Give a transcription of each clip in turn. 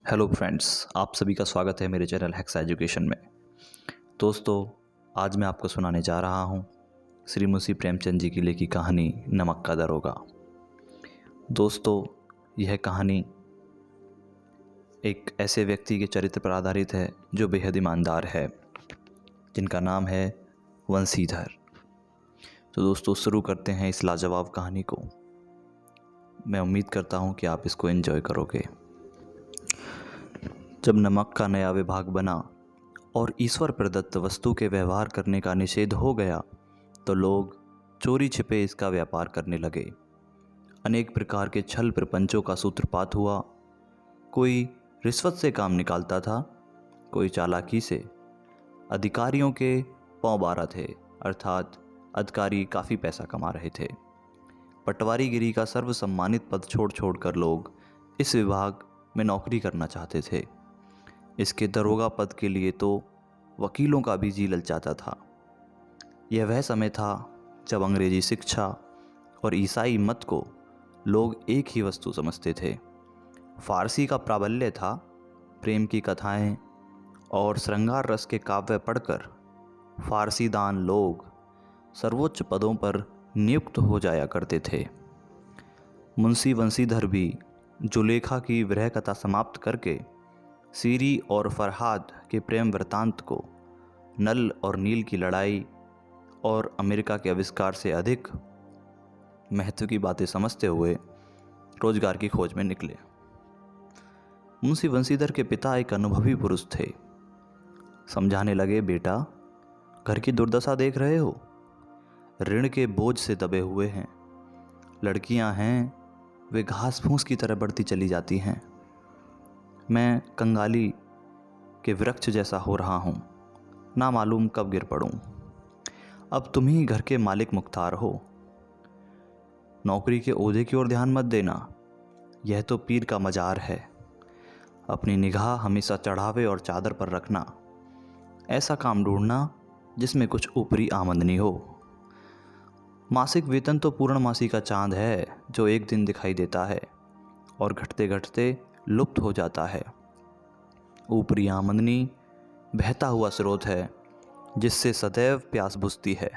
Hello friends, आप सभी का स्वागत है मेरे चैनल हेक्सा एजुकेशन में। दोस्तों, आज मैं आपको सुनाने जा रहा हूँ श्री मुंशी प्रेमचंद जी की लिखी कहानी नमक का दरोगा। दोस्तों, यह कहानी एक ऐसे व्यक्ति के चरित्र पर आधारित है जो बेहद ईमानदार है, जिनका नाम है वंशीधर। तो दोस्तों, शुरू करते हैं इस लाजवाब कहानी को। मैं उम्मीद करता हूँ कि आप इसको एंजॉय करोगे। जब नमक का नया विभाग बना और ईश्वर प्रदत्त वस्तु के व्यवहार करने का निषेध हो गया, तो लोग चोरी छिपे इसका व्यापार करने लगे। अनेक प्रकार के छल प्रपंचों का सूत्रपात हुआ। कोई रिश्वत से काम निकालता था, कोई चालाकी से। अधिकारियों के पांव बारह थे, अर्थात अधिकारी काफ़ी पैसा कमा रहे थे। पटवारीगिरी का सर्वसम्मानित पद छोड़ छोड़कर लोग इस विभाग में नौकरी करना चाहते थे। इसके दरोगा पद के लिए तो वकीलों का भी जी ललचाता था। यह वह समय था जब अंग्रेजी शिक्षा और ईसाई मत को लोग एक ही वस्तु समझते थे। फारसी का प्राबल्य था। प्रेम की कथाएं और श्रृंगार रस के काव्य पढ़कर फारसी दान लोग सर्वोच्च पदों पर नियुक्त हो जाया करते थे। मुंशी वंशीधर भी जुलेखा की विरह कथा समाप्त करके सीरी और फरहाद के प्रेम वृतांत को नल और नील की लड़ाई और अमेरिका के आविष्कार से अधिक महत्व की बातें समझते हुए रोजगार की खोज में निकले। मुंशी वंशीधर के पिता एक अनुभवी पुरुष थे। समझाने लगे, बेटा, घर की दुर्दशा देख रहे हो, ऋण के बोझ से दबे हुए हैं। लड़कियां हैं, वे घास फूस की तरह बढ़ती चली जाती हैं। मैं कंगाली के वृक्ष जैसा हो रहा हूँ, ना मालूम कब गिर पड़ूँ। अब तुम ही घर के मालिक मुख्तार हो। नौकरी के ओहदे की ओर ध्यान मत देना, यह तो पीर का मजार है। अपनी निगाह हमेशा चढ़ावे और चादर पर रखना। ऐसा काम ढूंढना जिसमें कुछ ऊपरी आमदनी हो। मासिक वेतन तो पूर्णमासी का चांद है, जो एक दिन दिखाई देता है और घटते घटते लुप्त हो जाता है। ऊपरी आमदनी बहता हुआ स्रोत है, जिससे सदैव प्यास बुझती है।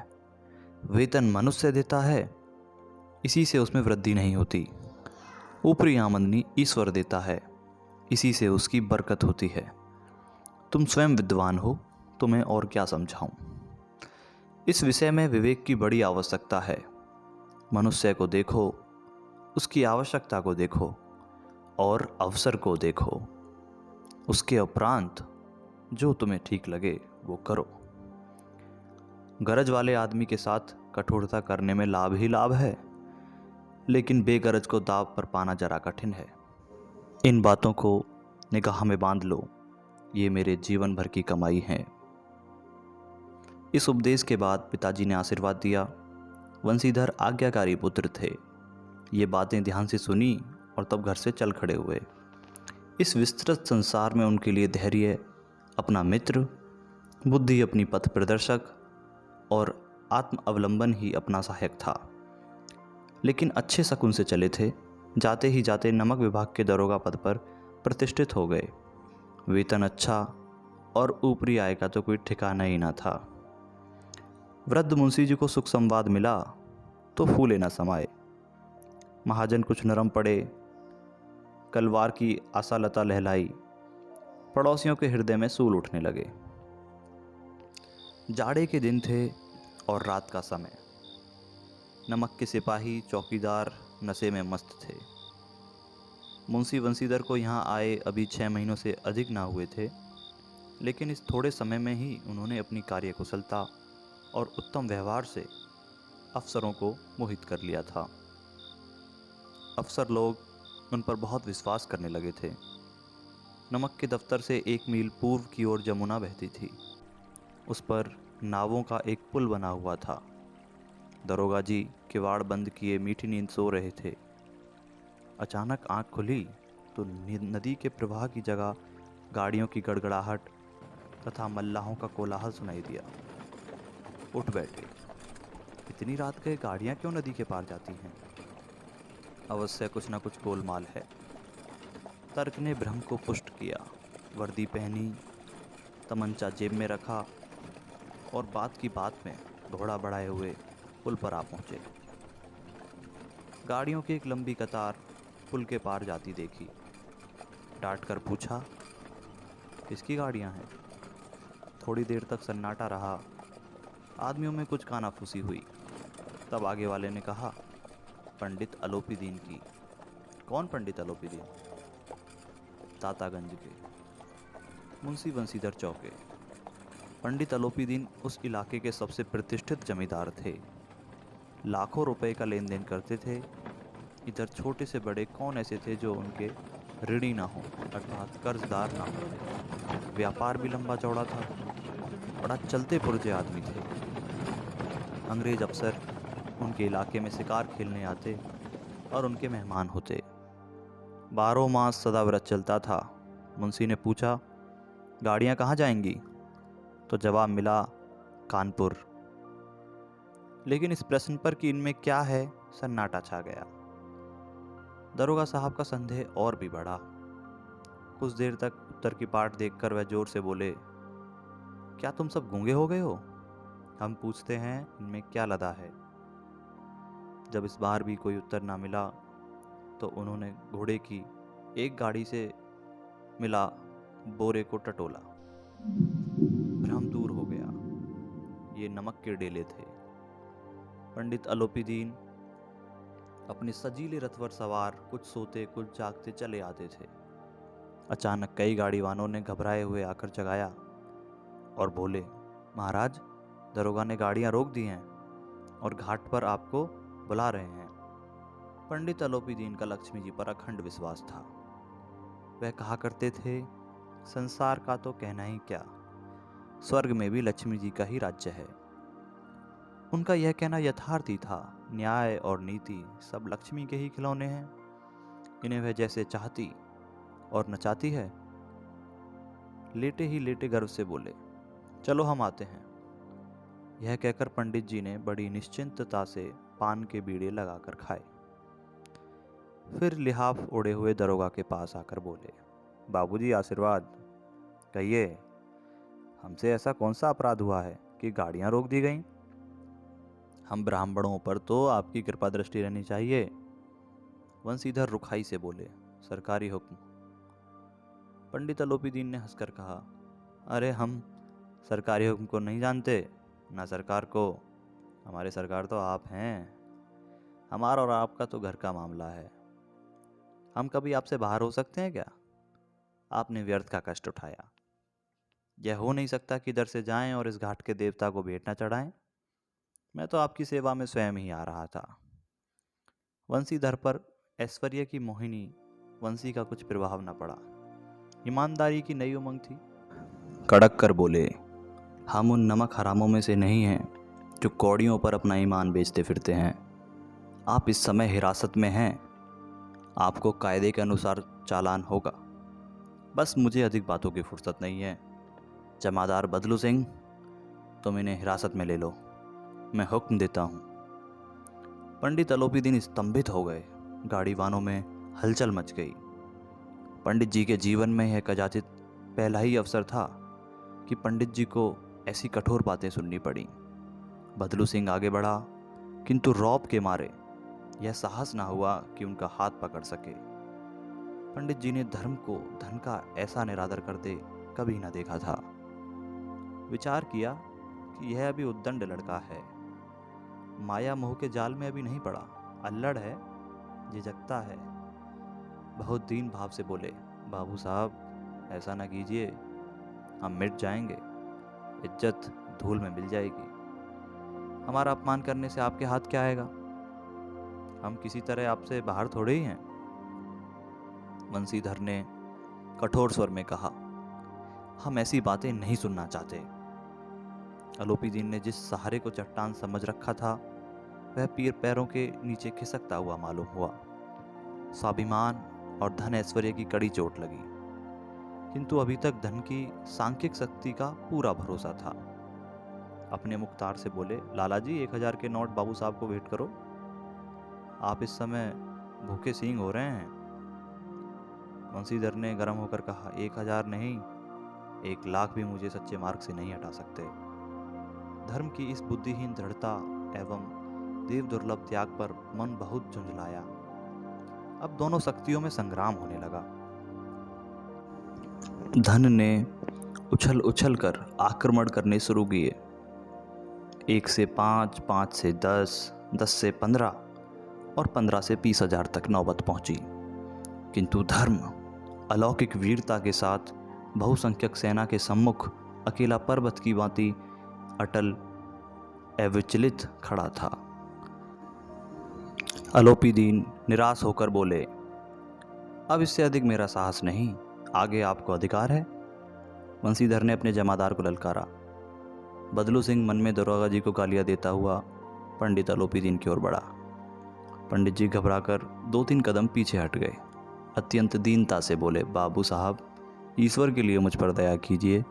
वेतन मनुष्य देता है, इसी से उसमें वृद्धि नहीं होती। ऊपरी आमदनी ईश्वर देता है, इसी से उसकी बरकत होती है। तुम स्वयं विद्वान हो, तुम्हें और क्या समझाऊं। इस विषय में विवेक की बड़ी आवश्यकता है। मनुष्य को देखो, उसकी आवश्यकता को देखो और अवसर को देखो। उसके उपरांत जो तुम्हें ठीक लगे वो करो। गरज वाले आदमी के साथ कठोरता करने में लाभ ही लाभ है, लेकिन बेगरज को दाव पर पाना जरा कठिन है। इन बातों को निगाह में बांध लो, ये मेरे जीवन भर की कमाई है। इस उपदेश के बाद पिताजी ने आशीर्वाद दिया। वंशीधर आज्ञाकारी पुत्र थे। ये बातें ध्यान से सुनी और तब घर से चल खड़े हुए। इस विस्तृत संसार में उनके लिए धैर्य अपना मित्र, बुद्धि अपनी पथ प्रदर्शक और आत्म अवलंबन ही अपना सहायक था। लेकिन अच्छे शकुन से चले थे। जाते ही जाते नमक विभाग के दरोगा पद पर प्रतिष्ठित हो गए। वेतन अच्छा और ऊपरी आय का तो कोई ठिकाना ही ना था। वृद्ध मुंशी जी को सुख संवाद मिला तो फूले न समाये। महाजन कुछ नरम पड़े, कलवार की आशालता लहलाई। पड़ोसियों के हृदय में सूल उठने लगे। जाड़े के दिन थे और रात का समय। नमक के सिपाही चौकीदार नशे में मस्त थे। मुंशी वंशीधर को यहाँ आए अभी 6 महीनों से अधिक ना हुए थे, लेकिन इस थोड़े समय में ही उन्होंने अपनी कार्यकुशलता और उत्तम व्यवहार से अफसरों को मोहित कर लिया था। अफसर लोग उन पर बहुत विश्वास करने लगे थे। नमक के दफ्तर से 1 मील पूर्व की ओर जमुना बहती थी। उस पर नावों का एक पुल बना हुआ था। दरोगा जी किवाड़ बंद किए मीठी नींद सो रहे थे। अचानक आंख खुली तो नदी के प्रवाह की जगह गाड़ियों की गड़गड़ाहट तथा मल्लाहों का कोलाहल सुनाई दिया। उठ बैठे। इतनी रात गए गाड़ियां क्यों नदी के पार जाती हैं? अवश्य कुछ न कुछ गोलमाल है। तर्क ने भ्रम को पुष्ट किया। वर्दी पहनी, तमंचा जेब में रखा और बात की बात में घोड़ा बढ़ाए हुए पुल पर आ पहुंचे। गाड़ियों की एक लंबी कतार पुल के पार जाती देखी। डांट कर पूछा, किसकी गाड़ियां हैं? थोड़ी देर तक सन्नाटा रहा। आदमियों में कुछ कानाफूसी हुई। तब आगे वाले ने कहा, पंडित अलोपीदीन की। कौन पंडित अलोपीदीन? तातागंज के मुंशी बंसीधर चौके। पंडित अलोपीदीन उस इलाके के सबसे प्रतिष्ठित जमींदार थे। लाखों रुपए का लेन देन करते थे। इधर छोटे से बड़े कौन ऐसे थे जो उनके ऋणी ना हो, अर्थात कर्जदार ना हो। व्यापार भी लंबा चौड़ा था। बड़ा चलते पुरजे आदमी थे। अंग्रेज अफसर उनके इलाके में शिकार खेलने आते और उनके मेहमान होते। 12 मास सदाव्रत चलता था। मुंशी ने पूछा, गाड़ियां कहाँ जाएंगी? तो जवाब मिला, कानपुर। लेकिन इस प्रश्न पर कि इनमें क्या है, सन्नाटा छा गया। दरोगा साहब का संदेह और भी बढ़ा। कुछ देर तक उत्तर की पाट देखकर वह जोर से बोले, क्या तुम सब गूंगे हो गए हो? हम पूछते हैं इनमें क्या लदा है। जब इस बार भी कोई उत्तर ना मिला तो उन्होंने घोड़े की एक गाड़ी से मिला बोरे को टटोला। भ्रम दूर हो गया। ये नमक के डेले थे। पंडित अलोपीदीन अपने सजीले रथ पर सवार कुछ सोते कुछ जागते चले आते थे। अचानक कई गाड़ी वालों ने घबराए हुए आकर जगाया और बोले, महाराज, दरोगा ने गाड़ियां रोक दी हैं और घाट पर आपको बुला रहे हैं। पंडित अलोपीदीन का लक्ष्मी जी पर अखंड विश्वास था। वह कहा करते थे, संसार का तो कहना ही क्या, स्वर्ग में भी लक्ष्मी जी का ही राज्य है। उनका यह कहना यथार्थ ही था। न्याय और नीति सब लक्ष्मी के ही खिलौने हैं। इन्हें वह जैसे चाहती और नचाती है। लेटे ही लेटे गर्व से बोले, चलो हम आते हैं। यह कहकर पंडित जी ने बड़ी निश्चिंतता से पान के बीड़े लगाकर खाए। फिर लिहाफ ओढ़े हुए दरोगा के पास आकर बोले, बाबूजी आशीर्वाद। कहिए, हमसे ऐसा कौन सा अपराध हुआ है कि गाड़ियां रोक दी गईं? हम ब्राह्मणों पर तो आपकी कृपा दृष्टि रहनी चाहिए। वंशीधर रुखाई से बोले, सरकारी हुक्म। पंडित अलोपीदीन ने हंसकर कहा, अरे हम सरकारी हुक्म को नहीं जानते, ना सरकार को। हमारे सरकार तो आप हैं। हमारा और आपका तो घर का मामला है। हम कभी आपसे बाहर हो सकते हैं क्या? आपने व्यर्थ का कष्ट उठाया। यह हो नहीं सकता कि इधर से जाएं और इस घाट के देवता को भेंट न चढ़ाएं। मैं तो आपकी सेवा में स्वयं ही आ रहा था। वंशीधर पर ऐश्वर्य की मोहिनी वंशी का कुछ प्रभाव न पड़ा। ईमानदारी की नई उमंग थी। कड़क कर बोले, हम उन नमक हरामों में से नहीं हैं जो कौड़ियों पर अपना ईमान बेचते फिरते हैं। आप इस समय हिरासत में हैं। आपको कायदे के अनुसार चालान होगा। बस मुझे अधिक बातों की फुर्सत नहीं है। जमादार बदलू सिंह, तुम इन्हें हिरासत में ले लो। मैं हुक्म देता हूँ। पंडित अलोपीदीन स्तंभित हो गए। गाड़ी वानों में हलचल मच गई। पंडित जी के जीवन में यह कदाचित पहला ही अवसर था कि पंडित जी को ऐसी कठोर बातें सुननी पड़ी। बदलू सिंह आगे बढ़ा, किंतु रौब के मारे यह साहस ना हुआ कि उनका हाथ पकड़ सके। पंडित जी ने धर्म को धन का ऐसा निरादर कर दे कभी न देखा था। विचार किया कि यह अभी उद्दंड लड़का है, माया मोह के जाल में अभी नहीं पड़ा, अल्लड़ है, झिझकता है। बहुत दीन भाव से बोले, बाबू साहब ऐसा ना कीजिए, हम मिट जाएंगे, इज्जत धूल में मिल जाएगी। हमारा अपमान करने से आपके हाथ क्या आएगा? हम किसी तरह आपसे बाहर थोड़े ही हैं। वंशीधर ने कठोर स्वर में कहा, हम ऐसी बातें नहीं सुनना चाहते। अलोपीदीन ने जिस सहारे को चट्टान समझ रखा था वह पैरों के नीचे खिसकता हुआ मालूम हुआ। स्वाभिमान और धन ऐश्वर्य की कड़ी चोट लगी, किंतु अभी तक धन की सांख्यिक शक्ति का पूरा भरोसा था। अपने मुख्तार से बोले, लाला जी 1000 के नोट बाबू साहब को भेंट करो। आप इस समय भूखे सींग हो रहे हैं। वंशीधर ने गर्म होकर कहा, 1,000 नहीं, 1,00,000 भी मुझे सच्चे मार्ग से नहीं हटा सकते। धर्म की इस बुद्धिहीन दृढ़ता एवं देव दुर्लभ त्याग पर मन बहुत झुंझलाया। अब दोनों शक्तियों में संग्राम होने लगा। धन ने उछल उछल कर आक्रमण करने शुरू किए। 1 से 5, 5 से 10, 10 से 15 और 15 से 20,000 तक नौबत पहुंची। किंतु धर्म अलौकिक वीरता के साथ बहुसंख्यक सेना के सम्मुख अकेला पर्वत की भांति अटल अविचलित खड़ा था। अलोपीदीन निराश होकर बोले, अब इससे अधिक मेरा साहस नहीं, आगे आपको अधिकार है। वंशीधर ने अपने जमादार को ललकारा। बदलू सिंह मन में दरोगा जी को गालियां देता हुआ पंडित अलोपीदीन की ओर बढ़ा। पंडित जी घबराकर 2-3 कदम पीछे हट गए। अत्यंत दीनता से बोले, बाबू साहब, ईश्वर के लिए मुझ पर दया कीजिए,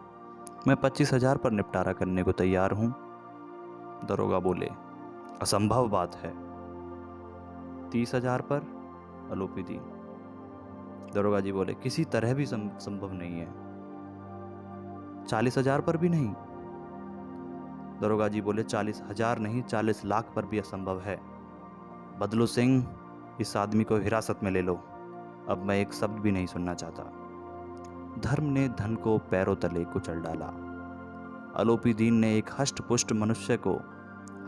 मैं 25,000 पर निपटारा करने को तैयार हूँ। दरोगा बोले, असंभव बात है। 30,000 पर? अलोपीदीन। दरोगा जी बोले, किसी तरह भी संभव नहीं है। 40,000 पर भी नहीं? दरोगा जी बोले, 40,000 नहीं, 40 लाख पर भी असंभव है। बदलू सिंह, इस आदमी को हिरासत में ले लो, अब मैं एक शब्द भी नहीं सुनना चाहता। धर्म ने धन को पैरों तले कुचल डाला। अलोपीदीन ने एक हष्ट-पुष्ट मनुष्य को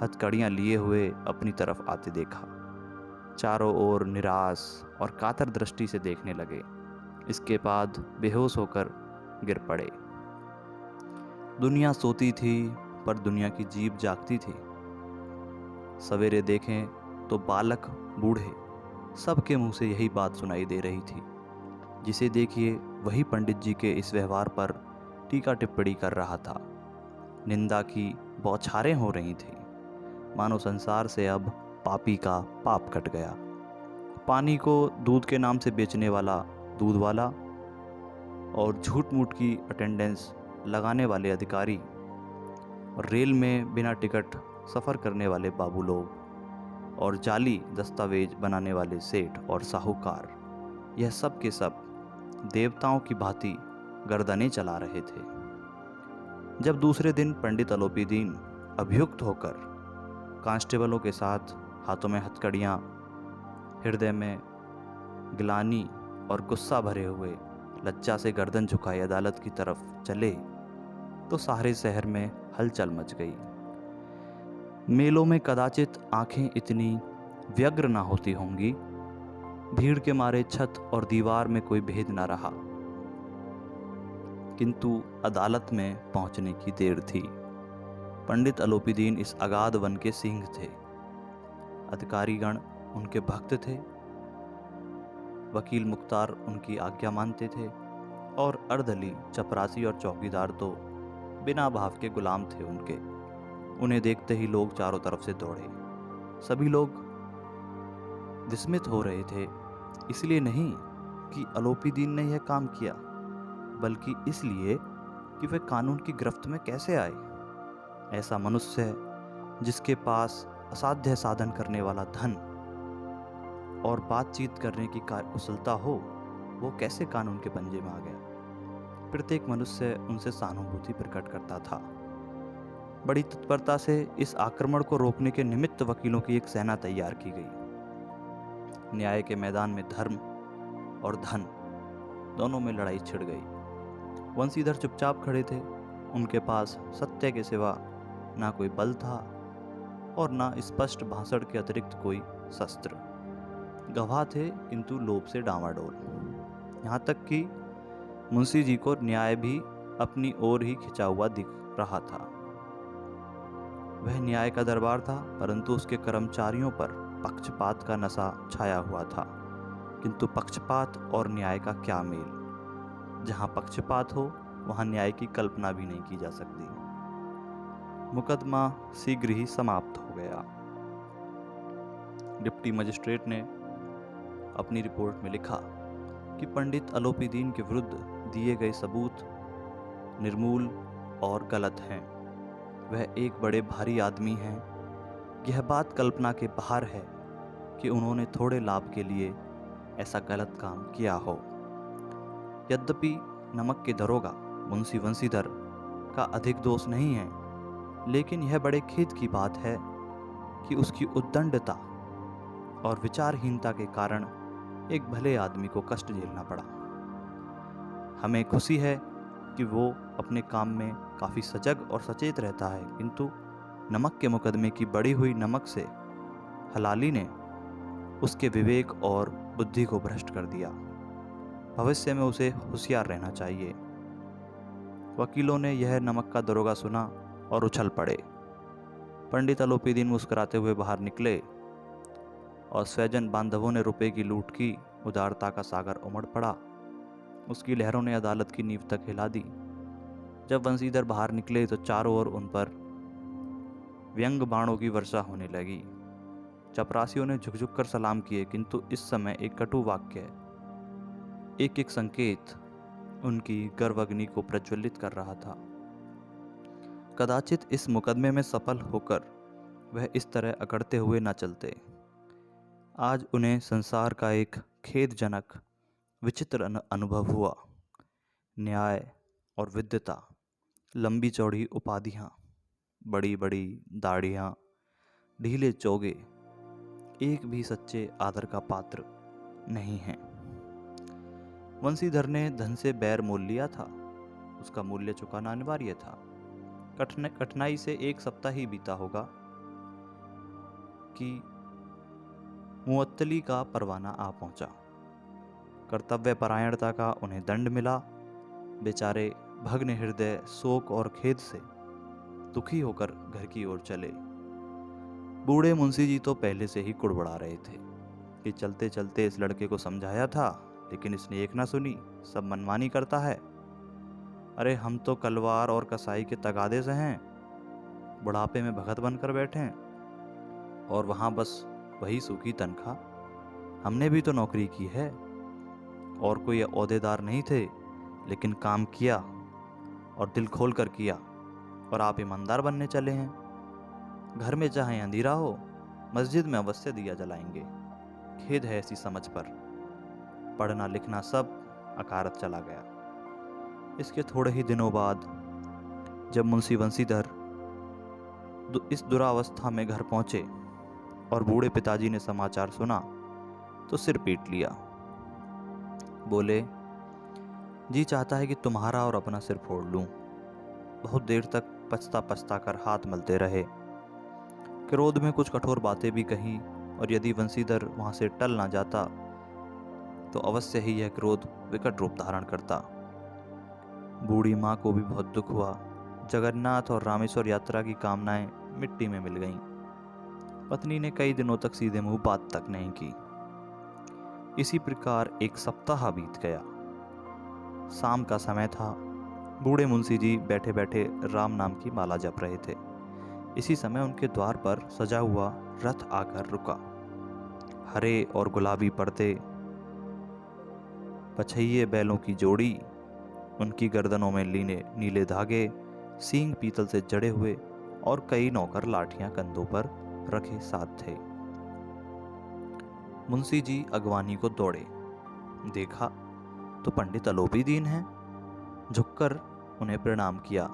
हथकड़ियां लिए हुए अपनी तरफ आते देखा। चारों ओर निराश और कातर दृष्टि से देखने लगे। इसके बाद बेहोश होकर गिर पड़े। दुनिया सोती थी पर दुनिया की जीभ जागती थी। सवेरे देखें तो बालक बूढ़े सबके मुंह से यही बात सुनाई दे रही थी। जिसे देखिए वही पंडित जी के इस व्यवहार पर टीका टिप्पणी कर रहा था। निंदा की बौछारें हो रही थी। मानो संसार से अब पापी का पाप कट गया। पानी को दूध के नाम से बेचने वाला दूध वाला और झूठ मूठ की अटेंडेंस लगाने वाले अधिकारी और रेल में बिना टिकट सफ़र करने वाले बाबू लोग और जाली दस्तावेज बनाने वाले सेठ और साहूकार, यह सब के सब देवताओं की भांति गर्दनें चला रहे थे। जब दूसरे दिन पंडित अलोपीदीन अभियुक्त होकर कांस्टेबलों के साथ हाथों में हथकड़ियाँ, हृदय में ग्लानि और गुस्सा भरे हुए लज्जा से गर्दन झुकाए अदालत की तरफ चले तो सारे शहर में हलचल मच गई। मेलों में कदाचित आंखें इतनी व्यग्र ना होती होंगी। भीड़ के मारे छत और दीवार में कोई भेद ना रहा। किंतु अदालत में पहुंचने की देर थी। पंडित अलोपीदीन इस अगाध वन के सिंह थे। अधिकारीगण उनके भक्त थे। वकील मुख्तार उनकी आज्ञा मानते थे और अर्दली, चपरासी और चौकीदार तो बिना भाव के गुलाम थे उनके। उन्हें देखते ही लोग चारों तरफ से दौड़े। सभी लोग विस्मित हो रहे थे, इसलिए नहीं कि अलोपीदीन ने यह काम किया, बल्कि इसलिए कि वे कानून की गिरफ्त में कैसे आए। ऐसा मनुष्य जिसके पास असाध्य साधन करने वाला धन और बातचीत करने की कार्यकुशलता हो, वो कैसे कानून के पंजे में आ गया। प्रत्येक मनुष्य उनसे सहानुभूति प्रकट करता था। बड़ी तत्परता से इस आक्रमण को रोकने के निमित्त वकीलों की एक सेना तैयार की गई। न्याय के मैदान में धर्म और धन दोनों में लड़ाई छिड़ गई। वंशीधर चुपचाप खड़े थे। उनके पास सत्य के सिवा ना कोई बल था और ना स्पष्ट भाषण के अतिरिक्त कोई शस्त्र। गवाह थे किंतु लोभ से डांवाडोल। यहाँ तक कि मुंशी जी को न्याय भी अपनी ओर ही खिंचा हुआ दिख रहा था। वह न्याय का दरबार था, परंतु उसके कर्मचारियों पर पक्षपात का नशा छाया हुआ था। किंतु पक्षपात और न्याय का क्या मेल। जहाँ पक्षपात हो वहाँ न्याय की कल्पना भी नहीं की जा सकती। मुकदमा शीघ्र ही समाप्त हो गया। डिप्टी मजिस्ट्रेट ने अपनी रिपोर्ट में लिखा कि पंडित अलोपीदीन के विरुद्ध दिए गए सबूत निर्मूल और गलत हैं। वह एक बड़े भारी आदमी हैं। यह बात कल्पना के बाहर है कि उन्होंने थोड़े लाभ के लिए ऐसा गलत काम किया हो। यद्यपि नमक के दरोगा मुंशी वंशीधर का अधिक दोष नहीं है, लेकिन यह बड़े खेद की बात है कि उसकी उद्दंडता और विचारहीनता के कारण एक भले आदमी को कष्ट झेलना पड़ा। हमें खुशी है कि वो अपने काम में काफ़ी सजग और सचेत रहता है, किंतु नमक के मुकदमे की बढ़ी हुई नमक से हलाली ने उसके विवेक और बुद्धि को भ्रष्ट कर दिया। भविष्य में उसे होशियार रहना चाहिए। वकीलों ने यह नमक का दरोगा सुना और उछल पड़े। पंडित अलोपीदीन मुस्कुराते हुए बाहर निकले और स्वैजन बांधवों ने रुपए की लूट की। उदारता का सागर उमड़ पड़ा। उसकी लहरों ने अदालत की नींव तक हिला दी। जब वंशीधर बाहर निकले तो चारों ओर उन पर व्यंग बाणों की वर्षा होने लगी। चपरासियों ने झुक-झुक कर सलाम किए, किंतु इस समय एक कटु वाक्य, एक एक संकेत उनकी गर्वाग्नि को प्रज्वलित कर रहा था। कदाचित इस मुकदमे में सफल होकर वह इस तरह अकड़ते हुए न चलते। आज उन्हें संसार का एक खेदजनक विचित्र अनुभव हुआ। न्याय और विद्वता, लंबी चौड़ी उपाधियाँ, बड़ी बड़ी दाढ़ियाँ, ढीले चोगे, एक भी सच्चे आदर का पात्र नहीं हैं। वंशीधर ने धन से बैर मोल लिया था, उसका मूल्य चुकाना अनिवार्य था। कठिनाई से एक सप्ताह ही बीता होगा कि मुअत्तली का परवाना आ पहुंचा। कर्तव्य परायणता का उन्हें दंड मिला। बेचारे भग्न हृदय शोक और खेद से दुखी होकर घर की ओर चले। बूढ़े मुंशी जी तो पहले से ही कुड़बड़ा रहे थे कि चलते चलते इस लड़के को समझाया था, लेकिन इसने एक ना सुनी, सब मनमानी करता है। अरे हम तो कलवार और कसाई के तगादे से हैं, बुढ़ापे में भगत बनकर बैठे हैं, और वहाँ बस वही सूखी तनख्वाह। हमने भी तो नौकरी की है और कोई ओहदेदार नहीं थे, लेकिन काम किया और दिल खोल कर किया, और आप ईमानदार बनने चले हैं। घर में चाहे अंधेरा हो, मस्जिद में अवश्य दिया जलाएंगे। खेद है ऐसी समझ पर। पढ़ना लिखना सब अकारत चला गया। इसके थोड़े ही दिनों बाद जब मुंशी वंशीधर इस दुरावस्था में घर पहुंचे और बूढ़े पिताजी ने समाचार सुना तो सिर पीट लिया। बोले, जी चाहता है कि तुम्हारा और अपना सिर फोड़ लूं। बहुत देर तक पछता पछता कर हाथ मलते रहे। क्रोध में कुछ कठोर बातें भी कही, और यदि वंशीधर वहां से टल ना जाता तो अवश्य ही यह क्रोध विकट रूप धारण करता। बूढ़ी माँ को भी बहुत दुख हुआ। जगन्नाथ और रामेश्वर यात्रा की कामनाएं मिट्टी में मिल गईं। पत्नी ने कई दिनों तक सीधे मुंह बात तक नहीं की। इसी प्रकार एक सप्ताह बीत गया। शाम का समय था। बूढ़े मुंशी जी बैठे बैठे राम नाम की माला जप रहे थे। इसी समय उनके द्वार पर सजा हुआ रथ आकर रुका। हरे और गुलाबी पर्दे, पछइये बैलों की जोड़ी, उनकी गर्दनों में नीले धागे, सींग पीतल से जड़े हुए, और कई नौकर लाठियां कंधों पर रखे साथ थे। मुंशी जी अगवानी को दौड़े। देखा तो पंडित अलोपीदीन हैं। झुककर उन्हें प्रणाम किया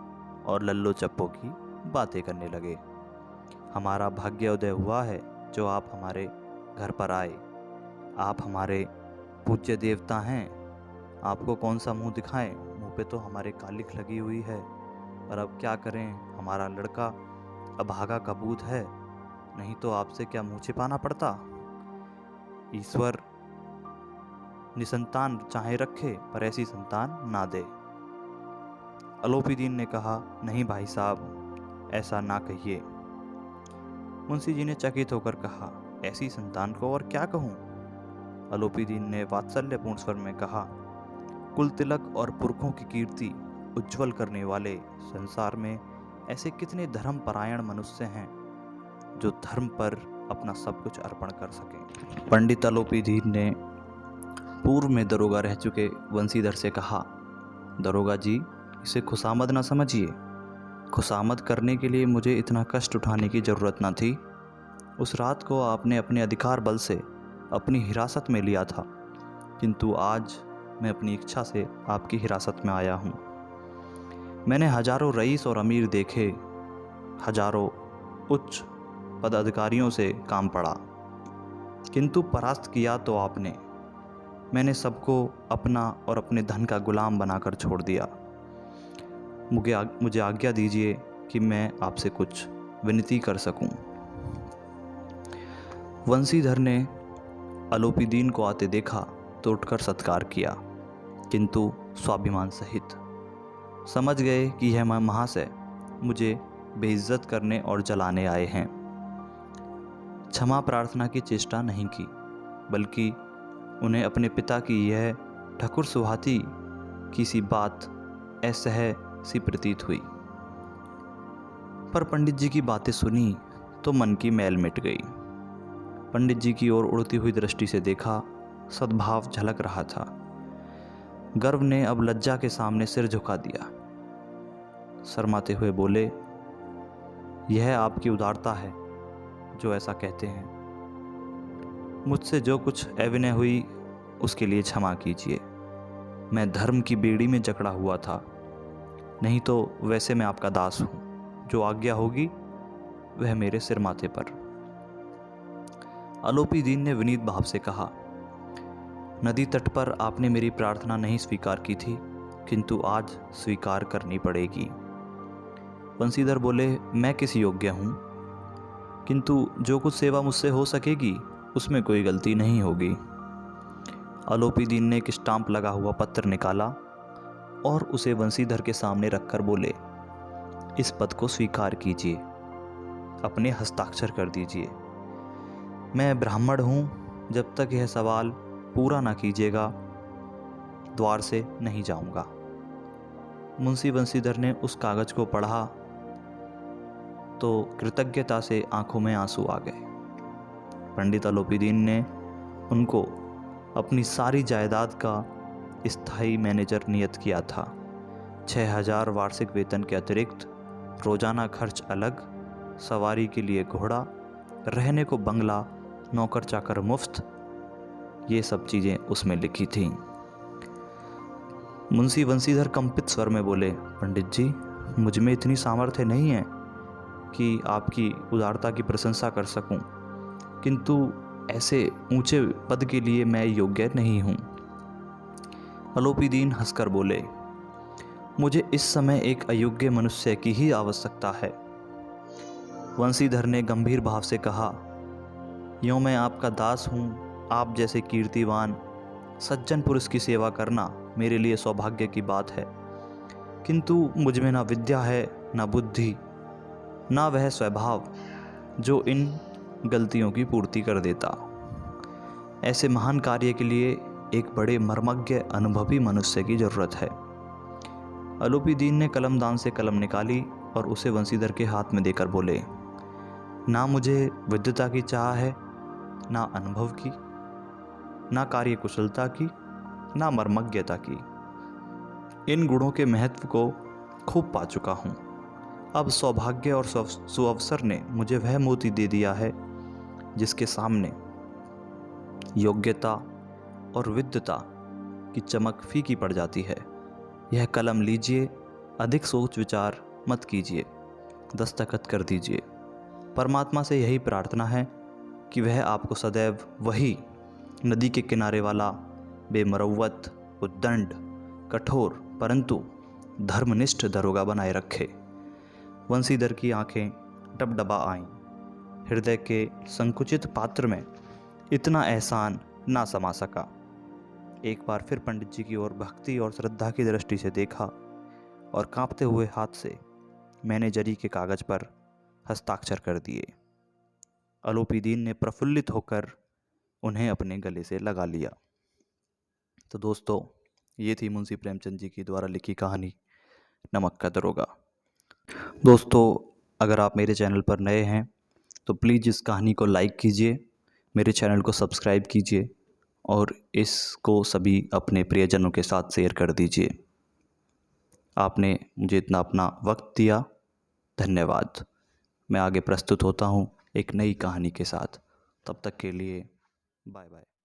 और लल्लो चप्पो की बातें करने लगे। हमारा भाग्योदय हुआ है जो आप हमारे घर पर आए। आप हमारे पूज्य देवता हैं। आपको कौन सा मुंह दिखाएं? मुंह पे तो हमारे कालिख लगी हुई है, पर अब क्या करें, हमारा लड़का अभागा कबूत है, नहीं तो आपसे क्या मुंह छिपाना पड़ता। ईश्वर निसंतान चाहे रखे, पर ऐसी संतान ना दे। अलोपीदीन ने कहा, नहीं भाई साहब, ऐसा ना कहिए। मुंशी जी ने चकित होकर कहा, ऐसी संतान को और क्या कहूँ। अलोपीदीन ने वात्सल्यपूर्ण स्वर में कहा, कुल तिलक और पुरखों की कीर्ति उज्जवल करने वाले संसार में ऐसे कितने धर्म परायण मनुष्य हैं जो धर्म पर अपना सब कुछ अर्पण कर सके। पंडित अलोपीदीन ने पूर्व में दरोगा रह चुके वंशीधर से कहा, दरोगा जी, इसे खुशामद ना समझिए। खुशामद करने के लिए मुझे इतना कष्ट उठाने की ज़रूरत ना थी। उस रात को आपने अपने अधिकार बल से अपनी हिरासत में लिया था, किंतु आज मैं अपनी इच्छा से आपकी हिरासत में आया हूँ। मैंने हजारों रईस और अमीर देखे, हजारों उच्च पदाधिकारियों से काम पड़ा, किंतु परास्त किया तो आपने। मैंने सबको अपना और अपने धन का गुलाम बनाकर छोड़ दिया। मुझे आज्ञा दीजिए कि मैं आपसे कुछ विनती कर सकूं। वंशीधर ने अलोपीदीन को आते देखा तो उठकर सत्कार किया, किंतु स्वाभिमान सहित। समझ गए कि यह महाशय मुझे बेइज्जत करने और जलाने आए हैं। क्षमा प्रार्थना की चेष्टा नहीं की, बल्कि उन्हें अपने पिता की यह ठकुर सुहाती की सी बात असह्य सी प्रतीत हुई। पर पंडित जी की बातें सुनी तो मन की मैल मिट गई। पंडित जी की ओर उड़ती हुई दृष्टि से देखा, सद्भाव झलक रहा था। गर्व ने अब लज्जा के सामने सिर झुका दिया। शर्माते हुए बोले, यह आपकी उदारता है जो ऐसा कहते हैं। मुझसे जो कुछ अविनय हुई उसके लिए क्षमा कीजिए। मैं धर्म की बेड़ी में जकड़ा हुआ था, नहीं तो वैसे मैं आपका दास हूँ। जो आज्ञा होगी वह मेरे सिर माथे पर। अलोपीदीन ने विनीत भाव से कहा, नदी तट पर आपने मेरी प्रार्थना नहीं स्वीकार की थी, किंतु आज स्वीकार करनी पड़ेगी। बंसीधर बोले, मैं किस योग्य हूँ, किंतु जो कुछ सेवा मुझसे हो सकेगी उसमें कोई गलती नहीं होगी। अलोपीदीन ने एक स्टाम्प लगा हुआ पत्र निकाला और उसे बंसीधर के सामने रखकर बोले, इस पद को स्वीकार कीजिए, अपने हस्ताक्षर कर दीजिए। मैं ब्राह्मण हूँ, जब तक यह सवाल पूरा ना कीजिएगा द्वार से नहीं जाऊंगा। मुंशी बंसीधर ने उस कागज को पढ़ा तो कृतज्ञता से आंखों में आंसू आ गए। पंडित अलोपीदीन ने उनको अपनी सारी जायदाद का स्थायी मैनेजर नियत किया था। 6,000 वार्षिक वेतन के अतिरिक्त रोजाना खर्च अलग, सवारी के लिए घोड़ा, रहने को बंगला, नौकर चाकर मुफ्त, ये सब चीज़ें उसमें लिखी थीं। मुंशी बंसीधर कंपित स्वर में बोले, पंडित जी, मुझ में इतनी सामर्थ्य नहीं है कि आपकी उदारता की प्रशंसा कर सकूं, किंतु ऐसे ऊंचे पद के लिए मैं योग्य नहीं हूं। अलोपीदीन हंसकर बोले, मुझे इस समय एक अयोग्य मनुष्य की ही आवश्यकता है। वंशीधर ने गंभीर भाव से कहा, यूँ मैं आपका दास हूँ, आप जैसे कीर्तिवान सज्जन पुरुष की सेवा करना मेरे लिए सौभाग्य की बात है, किंतु मुझ में ना विद्या है, ना बुद्धि, ना वह स्वभाव जो इन गलतियों की पूर्ति कर देता। ऐसे महान कार्य के लिए एक बड़े मर्मज्ञ अनुभवी मनुष्य की जरूरत है। अलोपीदीन ने कलमदान से कलम निकाली और उसे वंशीधर के हाथ में देकर बोले, ना मुझे विद्वता की चाह है, ना अनुभव की, ना कार्य कुशलता की, ना मर्मज्ञता की। इन गुणों के महत्व को खूब पा चुका हूँ। अब सौभाग्य और सुअवसर ने मुझे वह मोती दे दिया है जिसके सामने योग्यता और विद्वता की चमक फीकी पड़ जाती है। यह कलम लीजिए, अधिक सोच विचार मत कीजिए, दस्तखत कर दीजिए। परमात्मा से यही प्रार्थना है कि वह आपको सदैव वही नदी के किनारे वाला बेमरौवत, उद्दंड, कठोर परंतु धर्मनिष्ठ दरोगा बनाए रखे। वंशीधर की आंखें डबडबा आईं। हृदय के संकुचित पात्र में इतना एहसान ना समा सका। एक बार फिर पंडित जी की ओर भक्ति और श्रद्धा की दृष्टि से देखा और कांपते हुए हाथ से मैनेजरी के कागज पर हस्ताक्षर कर दिए। अलोपीदीन ने प्रफुल्लित होकर उन्हें अपने गले से लगा लिया। तो दोस्तों, ये थी मुंशी प्रेमचंद जी की द्वारा लिखी कहानी नमक का दरोगा। दोस्तों, अगर आप मेरे चैनल पर नए हैं तो प्लीज़ इस कहानी को लाइक कीजिए, मेरे चैनल को सब्सक्राइब कीजिए और इसको सभी अपने प्रियजनों के साथ शेयर कर दीजिए। आपने मुझे इतना अपना वक्त दिया, धन्यवाद। मैं आगे प्रस्तुत होता हूँ एक नई कहानी के साथ। तब तक के लिए बाय बाय।